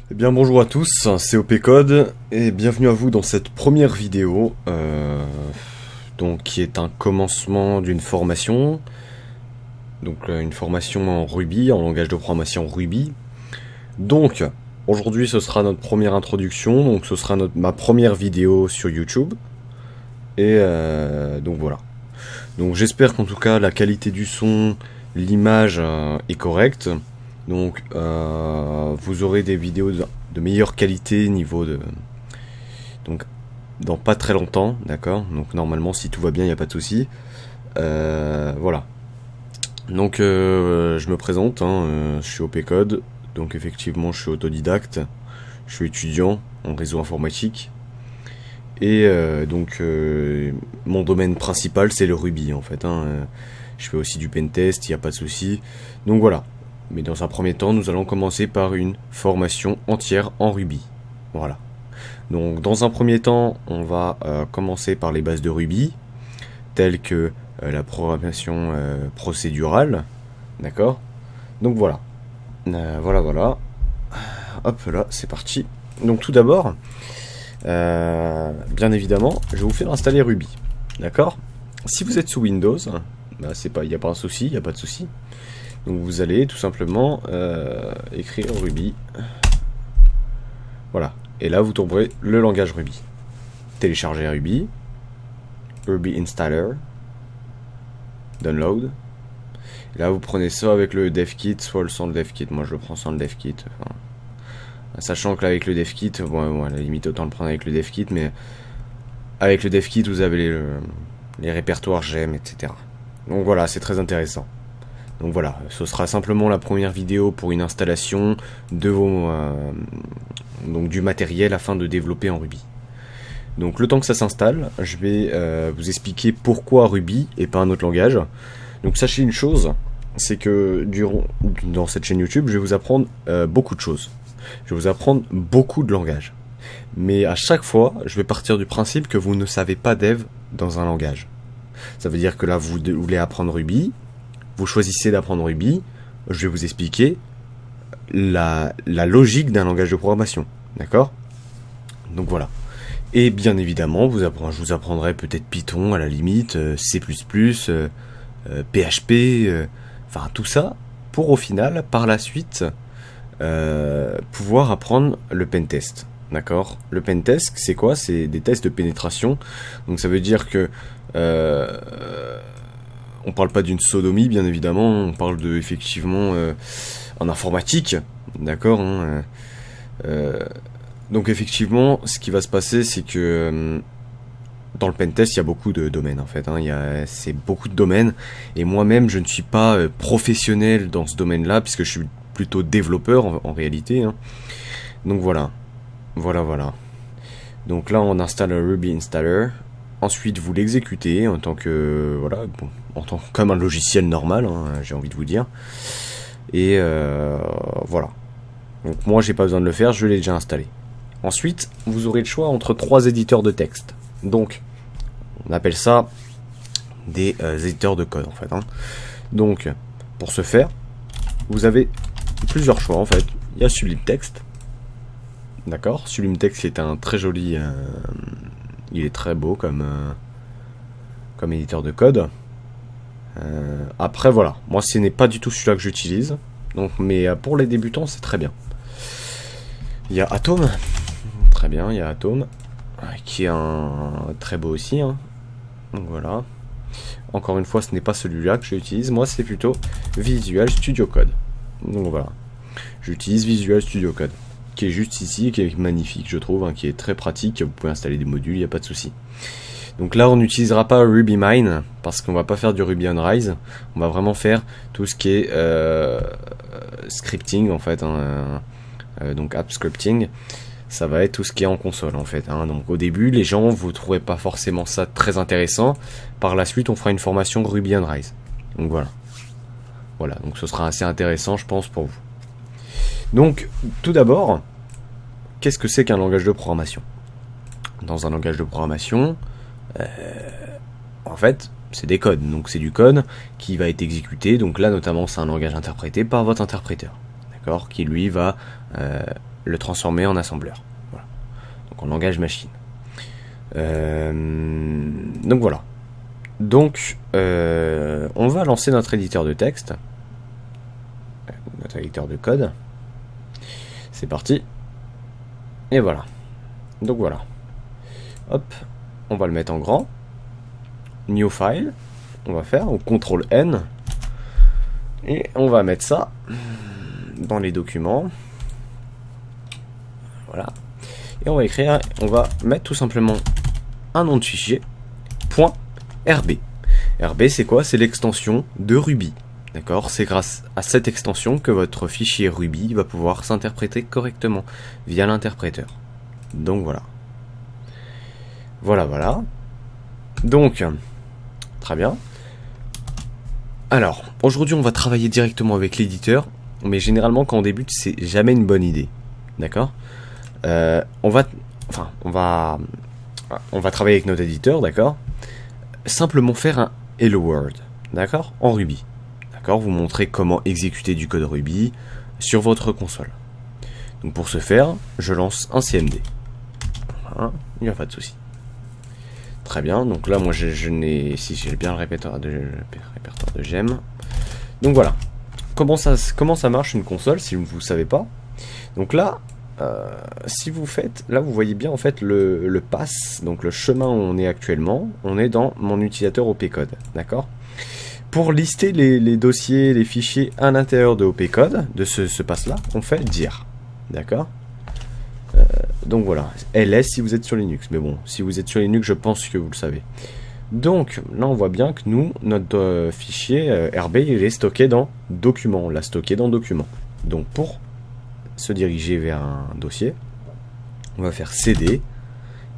Eh bien bonjour à tous, c'est OP Code et bienvenue à vous dans cette première vidéo donc qui est un commencement d'une formation, donc une formation en Ruby, en langage de programmation Ruby. Donc aujourd'hui ce sera notre première introduction, donc ce sera ma première vidéo sur YouTube et donc voilà. Donc j'espère qu'en tout cas la qualité du son, l'image est correcte. Donc vous aurez des vidéos de meilleure qualité niveau de... Donc dans pas très longtemps, d'accord. Donc normalement si tout va bien, il n'y a pas de souci. Voilà. Donc je me présente, je suis OP Code. Donc effectivement je suis autodidacte. Je suis étudiant en réseau informatique. Et mon domaine principal c'est le Ruby en fait. Je fais aussi du pentest, il n'y a pas de souci. Donc voilà. Mais dans un premier temps, nous allons commencer par une formation entière en Ruby. Voilà. Donc dans un premier temps, on va commencer par les bases de Ruby, telles que la programmation procédurale. D'accord. Donc voilà. Voilà. Hop là, c'est parti. Donc tout d'abord, bien évidemment, je vais vous faire installer Ruby. D'accord. Si vous êtes sous Windows, bah, il n'y a pas un souci, il n'y a pas de souci. Donc vous allez tout simplement écrire Ruby. Voilà. Et là vous trouverez le langage Ruby. Télécharger Ruby. Ruby Installer. Download. Et là vous prenez ça avec le devkit, soit sans le devkit. Moi je le prends sans le devkit. Enfin, sachant que là avec le devkit, bon, à la limite autant le prendre avec le devkit, mais avec le devkit vous avez les répertoires j'aime, etc. Donc voilà, c'est très intéressant. Donc voilà, ce sera simplement la première vidéo pour une installation de donc du matériel afin de développer en Ruby. Donc le temps que ça s'installe, je vais vous expliquer pourquoi Ruby et pas un autre langage. Donc sachez une chose, c'est que dans cette chaîne YouTube, je vais vous apprendre beaucoup de choses. Je vais vous apprendre beaucoup de langages. Mais à chaque fois, je vais partir du principe que vous ne savez pas dev dans un langage. Ça veut dire que là, vous voulez apprendre Ruby. Vous choisissez d'apprendre Ruby, je vais vous expliquer la logique d'un langage de programmation. D'accord? Donc voilà. Et bien évidemment, je vous apprendrai peut-être Python à la limite, C++, PHP, enfin tout ça, pour au final, par la suite, pouvoir apprendre le pentest. D'accord? Le pentest, c'est quoi? C'est des tests de pénétration. Donc ça veut dire que... on parle pas d'une sodomie, bien évidemment, on parle de, effectivement, en informatique, d'accord. Donc effectivement, ce qui va se passer, c'est que dans le pentest, il y a beaucoup de domaines, en fait. C'est beaucoup de domaines, et moi-même, je ne suis pas professionnel dans ce domaine-là, puisque je suis plutôt développeur, en réalité. Donc voilà. Voilà. Donc là, on installe un Ruby Installer. Ensuite, vous l'exécutez en tant que comme un logiciel normal, j'ai envie de vous dire. Et voilà. Donc moi, j'ai pas besoin de le faire, je l'ai déjà installé. Ensuite, vous aurez le choix entre 3 éditeurs de texte. Donc, on appelle ça des éditeurs de code en fait. Donc, pour ce faire, vous avez plusieurs choix en fait. Il y a Sublime Text. D'accord. Sublime Text est un très joli. Il est très beau comme éditeur de code. Après voilà, moi ce n'est pas du tout celui-là que j'utilise. Donc, mais pour les débutants c'est très bien. Il y a Atom, très bien, il y a Atom, qui est un très beau aussi. Donc voilà. Encore une fois, ce n'est pas celui-là que j'utilise. Moi c'est plutôt Visual Studio Code. Donc voilà, j'utilise Visual Studio Code, qui est juste ici, qui est magnifique je trouve, qui est très pratique, vous pouvez installer des modules, il n'y a pas de souci. Donc là on n'utilisera pas RubyMine, parce qu'on va pas faire du Ruby on Rails, on va vraiment faire tout ce qui est scripting en fait, donc app scripting, ça va être tout ce qui est en console en fait. Donc au début les gens vous trouverez pas forcément ça très intéressant, par la suite on fera une formation Ruby on Rails. Donc voilà, donc ce sera assez intéressant je pense pour vous. Donc, tout d'abord, qu'est-ce que c'est qu'un langage de programmation? Dans un langage de programmation, en fait, c'est des codes. Donc, c'est du code qui va être exécuté. Donc là, notamment, c'est un langage interprété par votre interpréteur. D'accord? Qui, lui, va le transformer en assembleur. Voilà. Donc en langage machine. Donc voilà. Donc on va lancer notre éditeur de texte, notre éditeur de code. C'est parti. Et voilà. Donc voilà. Hop, on va le mettre en grand. New file. On va faire ou CTRL N. Et on va mettre ça dans les documents. Voilà. Et on va écrire, on va mettre tout simplement un nom de fichier, .rb. RB c'est quoi? C'est l'extension de Ruby. D'accord? C'est grâce à cette extension que votre fichier Ruby va pouvoir s'interpréter correctement via l'interpréteur. Donc voilà. Voilà. Donc, très bien. Alors, aujourd'hui on va travailler directement avec l'éditeur, mais généralement quand on débute c'est jamais une bonne idée. D'accord? On va travailler avec notre éditeur, d'accord? Simplement faire un Hello World, d'accord? En Ruby. D'accord? Vous montrer comment exécuter du code Ruby sur votre console. Donc pour ce faire, je lance un CMD. Voilà, il n'y a pas de souci. Très bien, donc là moi je n'ai... Si j'ai bien le répertoire de gemmes. Donc voilà. Comment ça marche une console si vous ne savez pas? Donc là, si vous faites... Là vous voyez bien en fait le pass, donc le chemin où on est actuellement. On est dans mon utilisateur OPCode, d'accord? Pour lister les dossiers, les fichiers à l'intérieur de OPCode, de ce pass là, on fait dir. D'accord? Donc voilà, ls si vous êtes sur Linux, mais bon, si vous êtes sur Linux, je pense que vous le savez. Donc là, on voit bien que nous, notre fichier RB, il est stocké dans document, on l'a stocké dans document. Donc pour se diriger vers un dossier, on va faire cd,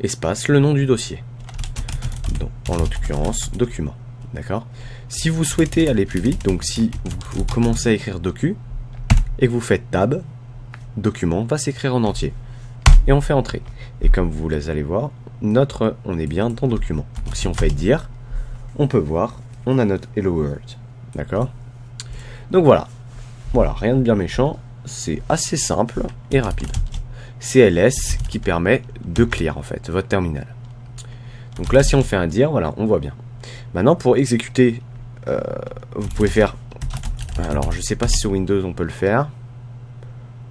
espace, le nom du dossier. Donc en l'occurrence, document, d'accord? Si vous souhaitez aller plus vite, donc si vous commencez à écrire docu, et que vous faites tab, document va s'écrire en entier. Et on fait entrer. Et comme vous allez voir, on est bien dans document. Donc si on fait dire, on peut voir, on a notre Hello World. D'accord? Donc voilà. Voilà, rien de bien méchant. C'est assez simple et rapide. C'est ls qui permet de clear en fait, votre terminal. Donc là, si on fait un dire, voilà, on voit bien. Maintenant, pour exécuter, vous pouvez faire... Alors, je sais pas si sur Windows on peut le faire.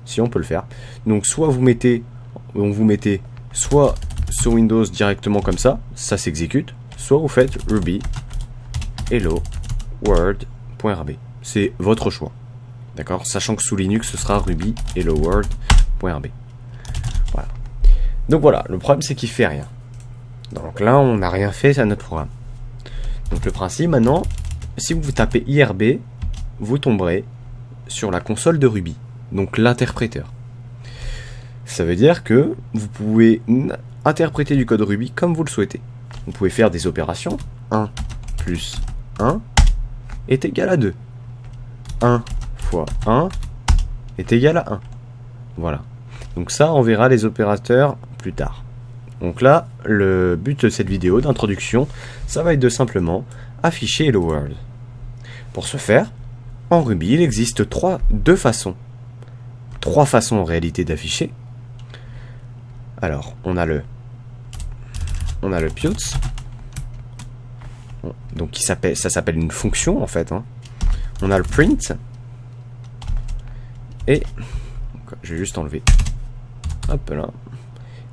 Si on peut le faire. Donc soit vous mettez soit sur Windows directement comme ça s'exécute, soit vous faites ruby hello world.rb. C'est votre choix. D'accord? Sachant que sous Linux ce sera ruby hello world.rb. Voilà. Donc voilà, le problème c'est qu'il fait rien. Donc là on n'a rien fait à notre programme. Donc le principe maintenant, si vous tapez IRB, vous tomberez sur la console de Ruby. Donc l'interpréteur. Ça veut dire que vous pouvez interpréter du code Ruby comme vous le souhaitez. Vous pouvez faire des opérations. 1 plus 1 est égal à 2. 1 fois 1 est égal à 1. Voilà. Donc ça, on verra les opérateurs plus tard. Donc là, le but de cette vidéo d'introduction, ça va être de simplement afficher Hello World. Pour ce faire, en Ruby, il existe deux façons. Trois façons en réalité d'afficher. Alors, on a le puts. Donc ça s'appelle une fonction en fait. Hein. On a le print. Et je vais juste enlever. Hop là.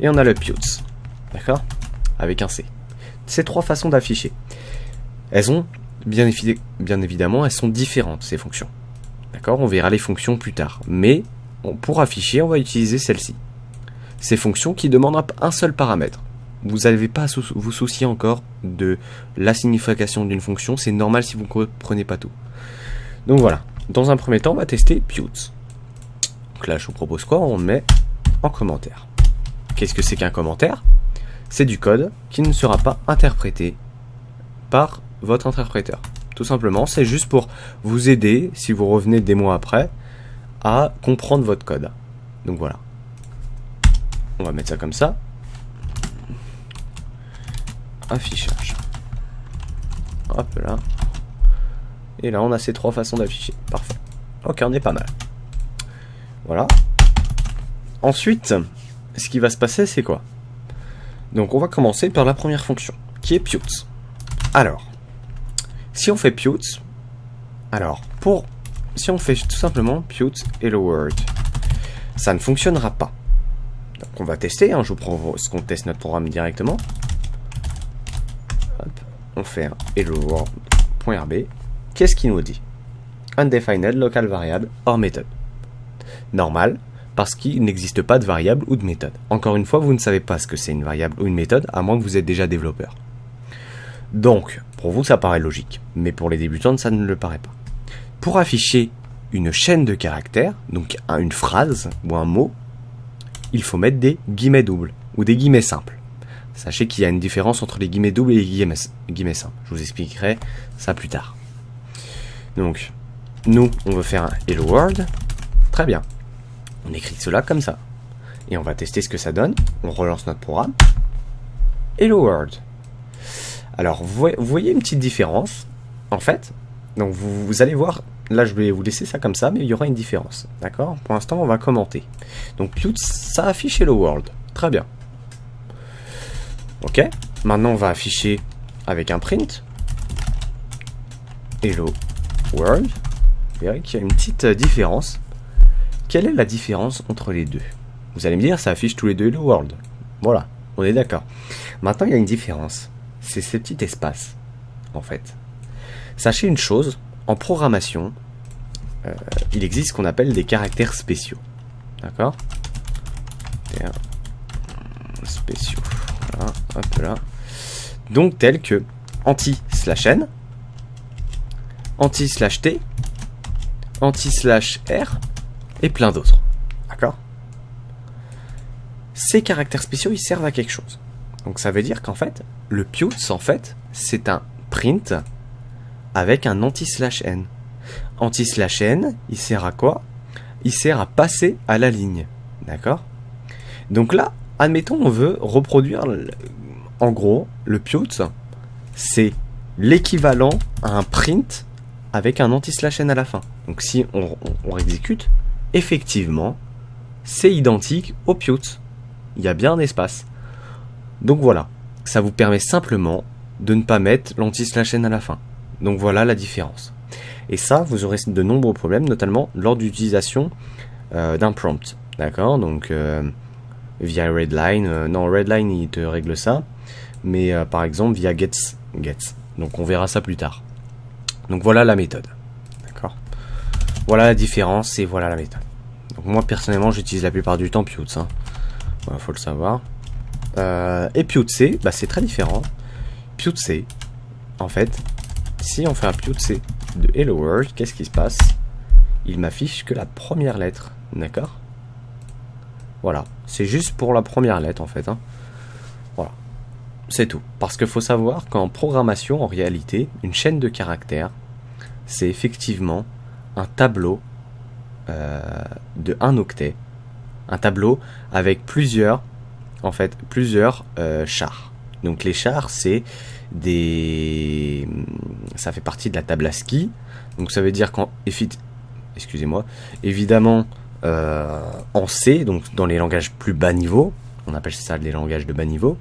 Et on a le puts. D'accord? Avec un C. Ces trois façons d'afficher. Elles ont, bien évidemment, elles sont différentes ces fonctions. D'accord? On verra les fonctions plus tard. Mais pour afficher, on va utiliser celle-ci. Ces fonctions qui demandent un seul paramètre. Vous n'avez pas à vous soucier encore de la signification d'une fonction. C'est normal si vous ne comprenez pas tout. Donc voilà. Dans un premier temps, on va tester puts. Donc là, je vous propose quoi? On le met en commentaire. Qu'est-ce que c'est qu'un commentaire? C'est du code qui ne sera pas interprété par votre interpréteur. Tout simplement, c'est juste pour vous aider, si vous revenez des mois après, à comprendre votre code. Donc voilà. On va mettre ça comme ça. Affichage. Hop là. Et là, on a ces trois façons d'afficher. Parfait. Ok, on est pas mal. Voilà. ensuite, ce qui va se passer, c'est quoi? Donc on va commencer par la première fonction, qui est Pute. Alors, si on fait Pute, si on fait tout simplement Pute Hello World, ça ne fonctionnera pas. Donc on va tester, je vous propose qu'on teste notre programme directement. Hop, on fait un hello world.rb. Qu'est-ce qu'il nous dit? Undefined local variable or method. Normal, parce qu'il n'existe pas de variable ou de méthode. Encore une fois, vous ne savez pas ce que c'est une variable ou une méthode, à moins que vous êtes déjà développeur. Donc, pour vous, ça paraît logique, mais pour les débutants, ça ne le paraît pas. Pour afficher une chaîne de caractères, donc une phrase ou un mot, il faut mettre des guillemets doubles ou des guillemets simples. Sachez qu'il y a une différence entre les guillemets doubles et les guillemets simples. Je vous expliquerai ça plus tard. Donc, nous, on veut faire un Hello World. Très bien. On écrit cela comme ça. Et on va tester ce que ça donne. On relance notre programme. Hello World. Alors, vous voyez une petite différence, en fait. Donc, vous allez voir, là, je vais vous laisser ça comme ça, mais il y aura une différence. D'accord? Pour l'instant, on va commenter. Donc, Pute, ça affiche Hello World. Très bien. Ok. Maintenant, on va afficher avec un print. Hello World. Vous verrez qu'il y a une petite différence. Quelle est la différence entre les deux? Vous allez me dire, ça affiche tous les deux Hello World. Voilà, on est d'accord. Maintenant, il y a une différence. C'est ces petits espaces, en fait. Sachez une chose, en programmation, il existe ce qu'on appelle des caractères spéciaux. D'accord? Spéciaux. Voilà, hop là. Donc, tels que anti/n, anti/t, anti/r et plein d'autres. D'accord? Ces caractères spéciaux, ils servent à quelque chose. Donc ça veut dire qu'en fait, le Pute, en fait, c'est un print avec un anti/n. Anti/n, il sert à quoi? Il sert à passer à la ligne. D'accord? Donc là, admettons, on veut reproduire, en gros, le Pute, c'est l'équivalent à un print avec un anti/n à la fin. Donc si on exécute, effectivement, c'est identique au Pute. Il y a bien un espace. Donc voilà, ça vous permet simplement de ne pas mettre l'anti/n à la fin. Donc voilà la différence. Et ça, vous aurez de nombreux problèmes, notamment lors d'utilisation d'un prompt. D'accord? Donc via Redline. Non, Redline, il te règle ça. Mais par exemple, via gets. Donc on verra ça plus tard. Donc voilà la méthode. D'accord? Voilà la différence et voilà la méthode. Donc moi, personnellement, j'utilise la plupart du temps Pute. Voilà, faut le savoir. Et Pute-C, bah, c'est très différent. Pute-C, en fait, si on fait un Pute-C de Hello World, qu'est-ce qui se passe? Il m'affiche que la première lettre, d'accord? Voilà, c'est juste pour la première lettre, en fait. Voilà, c'est tout. Parce qu'il faut savoir qu'en programmation, en réalité, une chaîne de caractères, c'est effectivement un tableau de 1 octet. Un tableau avec plusieurs chars. Donc les chars, c'est ça fait partie de la table ASCII. Donc ça veut dire évidemment en C, donc dans les langages plus bas niveau, on appelle ça les langages de bas niveau.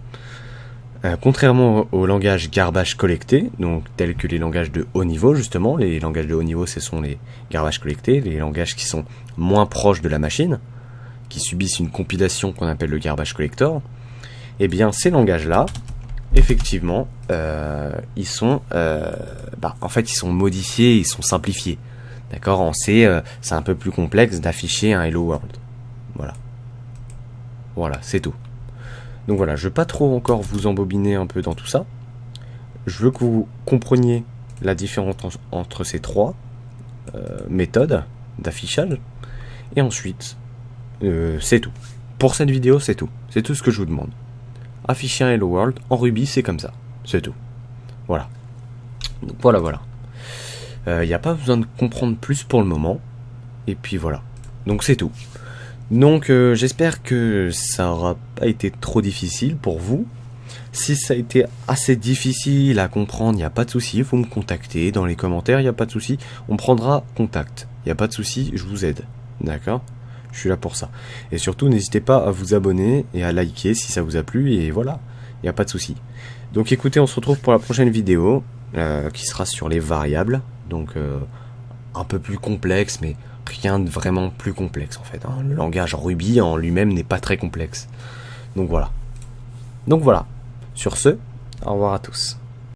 Contrairement aux langages garbage collecté, donc tels que les langages de haut niveau, justement, les langages de haut niveau, ce sont les garbage collectés, les langages qui sont moins proches de la machine, qui subissent une compilation qu'on appelle le garbage collector. Et bien ces langages-là, effectivement, ils sont modifiés, ils sont simplifiés. D'accord? En C, c'est un peu plus complexe d'afficher un Hello World. Voilà, c'est tout. Donc voilà, je ne veux pas trop encore vous embobiner un peu dans tout ça. Je veux que vous compreniez la différence entre ces trois méthodes d'affichage. Et ensuite, c'est tout. Pour cette vidéo, c'est tout. C'est tout ce que je vous demande. Afficher un Hello World en Ruby, c'est comme ça. C'est tout. Voilà. Donc voilà. Il n'y a pas besoin de comprendre plus pour le moment. Et puis voilà. Donc c'est tout. Donc j'espère que ça n'aura pas été trop difficile pour vous. Si ça a été assez difficile à comprendre, il n'y a pas de souci, vous me contactez dans les commentaires, il n'y a pas de souci. On prendra contact. Il n'y a pas de souci, je vous aide. D'accord? Je suis là pour ça. Et surtout, n'hésitez pas à vous abonner et à liker si ça vous a plu, et voilà, il n'y a pas de souci. Donc écoutez, on se retrouve pour la prochaine vidéo, qui sera sur les variables, donc un peu plus complexe, mais rien de vraiment plus complexe en fait, hein. Le langage Ruby en lui-même n'est pas très complexe. Donc voilà. Sur ce, au revoir à tous.